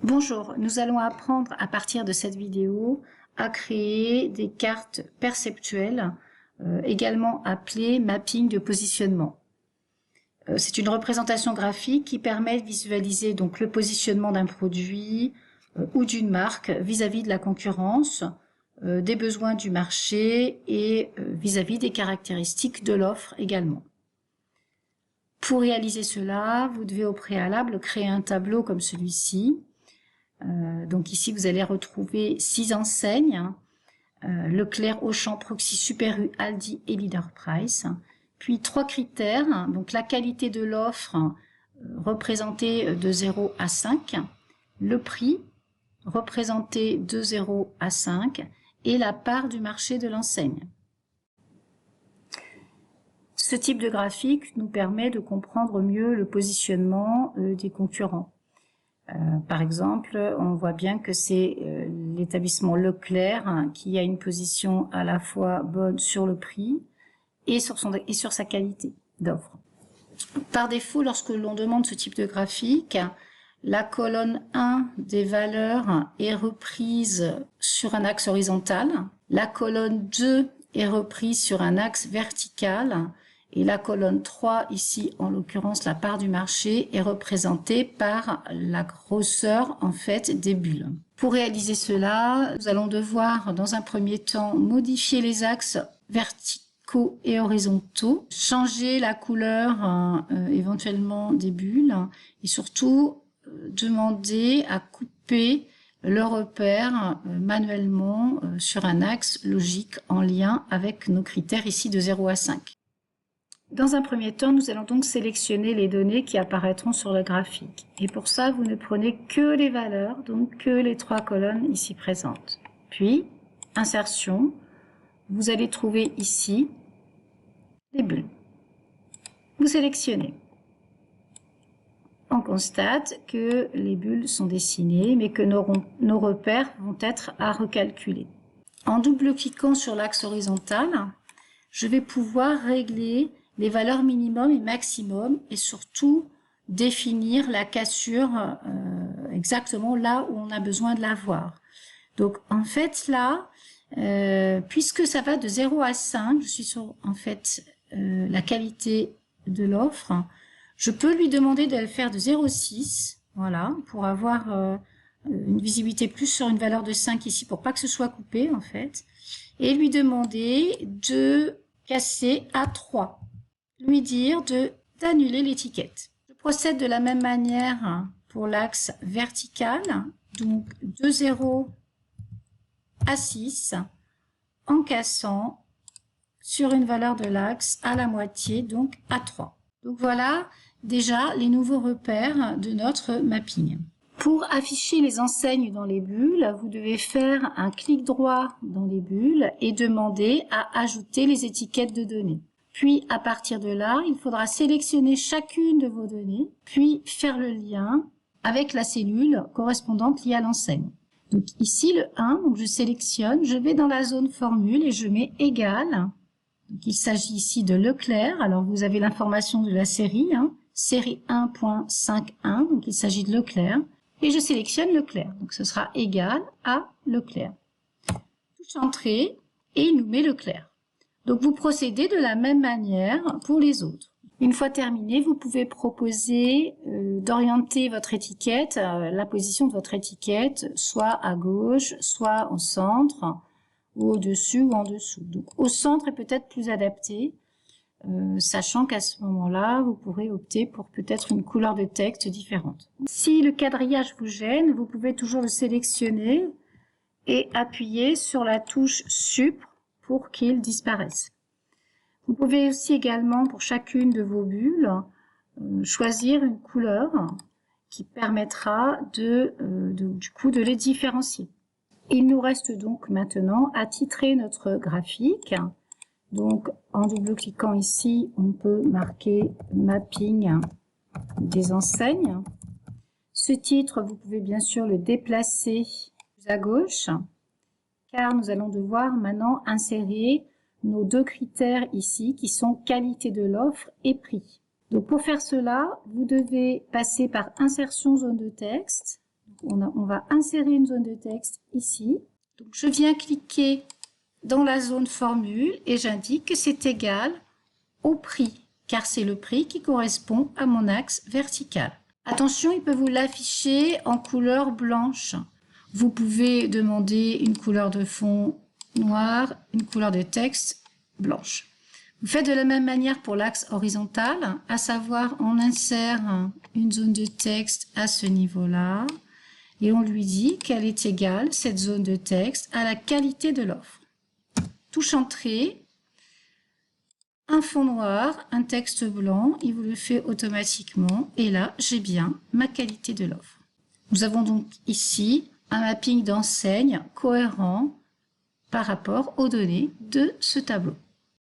Bonjour, nous allons apprendre à partir de cette vidéo à créer des cartes perceptuelles, également appelées mapping de positionnement. C'est une représentation graphique qui permet de visualiser donc le positionnement d'un produit ou d'une marque vis-à-vis de la concurrence, des besoins du marché et vis-à-vis des caractéristiques de l'offre également. Pour réaliser cela, vous devez au préalable créer un tableau comme celui-ci. Donc ici, vous allez retrouver 6 enseignes, Leclerc, Auchan, Proxy, Super U, Aldi et Leader Price. Puis 3 critères, donc la qualité de l'offre représentée de 0 à 5, le prix représenté de 0 à 5 et la part du marché de l'enseigne. Ce type de graphique nous permet de comprendre mieux le positionnement des concurrents. Par exemple, on voit bien que c'est l'établissement Leclerc qui a une position à la fois bonne sur le prix et sur sa qualité d'offre. Par défaut, lorsque l'on demande ce type de graphique, la colonne 1 des valeurs est reprise sur un axe horizontal, la colonne 2 est reprise sur un axe vertical, et la colonne 3, ici en l'occurrence la part du marché, est représentée par la grosseur en fait des bulles. Pour réaliser cela, nous allons devoir dans un premier temps modifier les axes verticaux et horizontaux, changer la couleur éventuellement des bulles et surtout demander à couper le repère manuellement sur un axe logique en lien avec nos critères ici de 0 à 5. Dans un premier temps, nous allons donc sélectionner les données qui apparaîtront sur le graphique. Et pour ça, vous ne prenez que les valeurs, donc que les 3 colonnes ici présentes. Puis, insertion, vous allez trouver ici les bulles. Vous sélectionnez. On constate que les bulles sont dessinées, mais que nos repères vont être à recalculer. En double-cliquant sur l'axe horizontal, je vais pouvoir régler les valeurs minimum et maximum et surtout définir la cassure exactement là où on a besoin de la voir. Donc en fait là, puisque ça va de 0 à 5, je suis sur en fait la qualité de l'offre, je peux lui demander de le faire de 0,6, voilà, pour avoir une visibilité plus sur une valeur de 5 ici, pour pas que ce soit coupé en fait, et lui demander de casser à 3. Lui dire d'annuler l'étiquette. Je procède de la même manière pour l'axe vertical, donc de 0 à 6, en cassant sur une valeur de l'axe à la moitié, donc à 3. Donc voilà déjà les nouveaux repères de notre mapping. Pour afficher les enseignes dans les bulles, vous devez faire un clic droit dans les bulles et demander à ajouter les étiquettes de données. Puis, à partir de là, il faudra sélectionner chacune de vos données, puis faire le lien avec la cellule correspondante liée à l'enseigne. Donc ici, le 1, donc je sélectionne, je vais dans la zone formule et je mets égal. Donc il s'agit ici de Leclerc, alors vous avez l'information de la série, série 1.51, donc il s'agit de Leclerc, et je sélectionne Leclerc, donc ce sera égal à Leclerc. Touche Entrée, et il nous met Leclerc. Donc, vous procédez de la même manière pour les autres. Une fois terminé, vous pouvez proposer d'orienter votre étiquette, la position de votre étiquette, soit à gauche, soit au centre, ou au-dessus ou en dessous. Donc, au centre est peut-être plus adapté, sachant qu'à ce moment-là, vous pourrez opter pour peut-être une couleur de texte différente. Si le quadrillage vous gêne, vous pouvez toujours le sélectionner et appuyer sur la touche Sup pour qu'ils disparaissent. Vous pouvez aussi également, pour chacune de vos bulles, choisir une couleur qui permettra du coup de les différencier. Il nous reste donc maintenant à titrer notre graphique. Donc en double-cliquant ici, on peut marquer mapping des enseignes. Ce titre, vous pouvez bien sûr le déplacer à gauche, car nous allons devoir maintenant insérer nos 2 critères ici qui sont qualité de l'offre et prix. Donc pour faire cela, vous devez passer par insertion zone de texte. on va insérer une zone de texte ici. Donc, je viens cliquer dans la zone formule et j'indique que c'est égal au prix, car c'est le prix qui correspond à mon axe vertical. Attention, il peut vous l'afficher en couleur blanche. Vous pouvez demander une couleur de fond noire, une couleur de texte blanche. Vous faites de la même manière pour l'axe horizontal, à savoir on insère une zone de texte à ce niveau-là et on lui dit qu'elle est égale, cette zone de texte, à la qualité de l'offre. Touche entrée, un fond noir, un texte blanc, il vous le fait automatiquement et là j'ai bien ma qualité de l'offre. Nous avons donc ici un mapping d'enseigne cohérent par rapport aux données de ce tableau.